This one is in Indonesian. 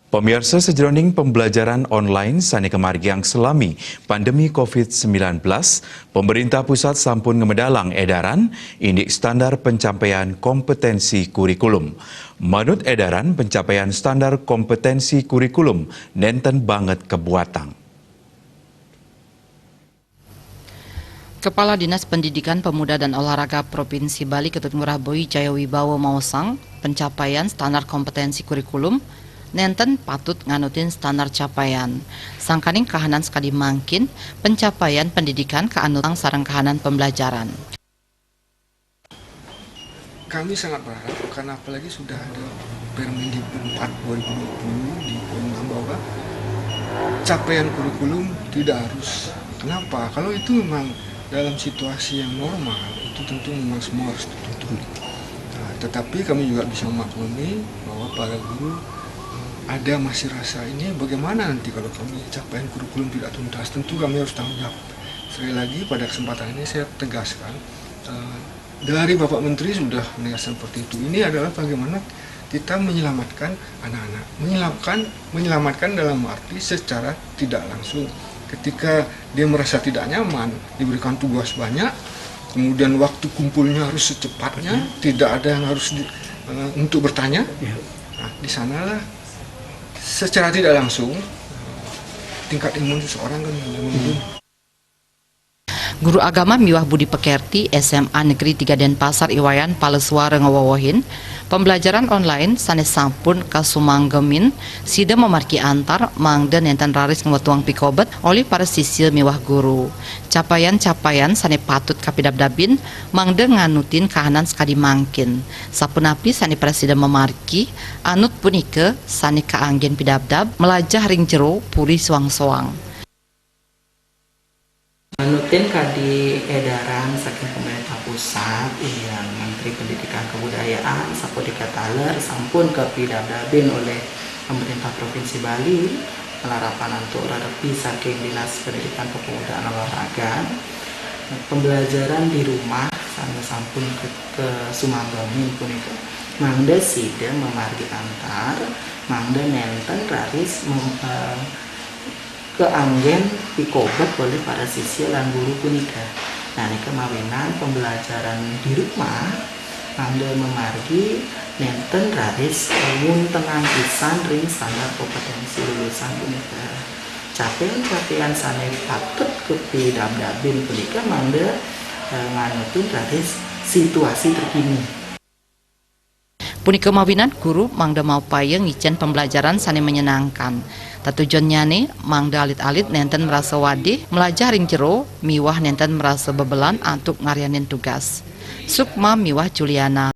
Pemirsa sejroning pembelajaran online sani kemargiang selami pandemi COVID-19, pemerintah pusat sampun ngemedalang edaran indik standar pencapaian kompetensi kurikulum. Manut edaran pencapaian standar kompetensi kurikulum nenten banget kebuatan. Kepala Dinas Pendidikan Pemuda dan Olahraga Provinsi Bali Ketut Ngurah Boy Jayawibawa Mausang, pencapaian standar kompetensi kurikulum nenten patut nganutin standar capaian. Sangkaning kahanan sekali mangkin pencapaian pendidikan keanutang sareng kahanan pembelajaran. Kami sangat berharap karena apalagi sudah ada Permendikbud 4 2020 di bahwa capaian kurikulum tidak harus. Kenapa? Kalau itu memang dalam situasi yang normal itu tentu memang semua harus dituntut. Nah, tetapi kami juga bisa memaklumi bahwa para guru ada masih rasa ini bagaimana nanti kalau kami capaian kurikulum tidak tuntas, tentu kami harus tanggung jawab. Sekali lagi pada kesempatan ini saya tegaskan, dari Bapak Menteri sudah menegaskan seperti itu. Ini adalah bagaimana kita menyelamatkan anak-anak, menyelamatkan dalam arti secara tidak langsung. Ketika dia merasa tidak nyaman, diberikan tugas banyak, kemudian waktu kumpulnya harus secepatnya, tidak ada yang harus untuk bertanya. Nah, di sanalah secara tidak langsung tingkat imun seseorang kan menurun. Guru agama Miwah Budi Pekerti SMA Negeri 3 Denpasar Iwayan Paleswara ngawawahin pembelajaran online sanes sampun kasumanggemin sida memarki antar mangden nenten raris ngewatuang pikobet oleh para sisil miwah guru. Capaian-capaian sane patut kapidabdabin mangden nganutin kahanan sekali mangkin. Sapunapi sane presiden memarki anut punike sane kaanggen pidabdab melajah ring jero puri soang-soang. Menutin kadi edaran saking pemerintah pusat yang Menteri Pendidikan Kebudayaan Sapodika Taler sampun kepidabdabin oleh pemerintah Provinsi Bali pelarapan untuk radepi saking Dinas Pendidikan Kepemudaan Olahraga pembelajaran di rumah sampai sampun ke Sumanggamin punika mangda sida memargi antar mangda nenten raris keanggen pikobet oleh para siswa dan guru punika. Nah, ini kemawinan pembelajaran di rumah mangda memargi nenten raris nguntengan pisan ring standar kompetensi lulusan punika. Capaian sane patut kepidabdabin punika mangda nganutun raris situasi terkini. Punika mawinan guru mangda mau payeng ngicen pembelajaran sane menyenangkan. Tatujuannya nih mangda alit-alit nenten merasa wadih melajah ring jero miwah nenten merasa bebelan untuk ngarianin tugas. Sukma Miwah Juliana.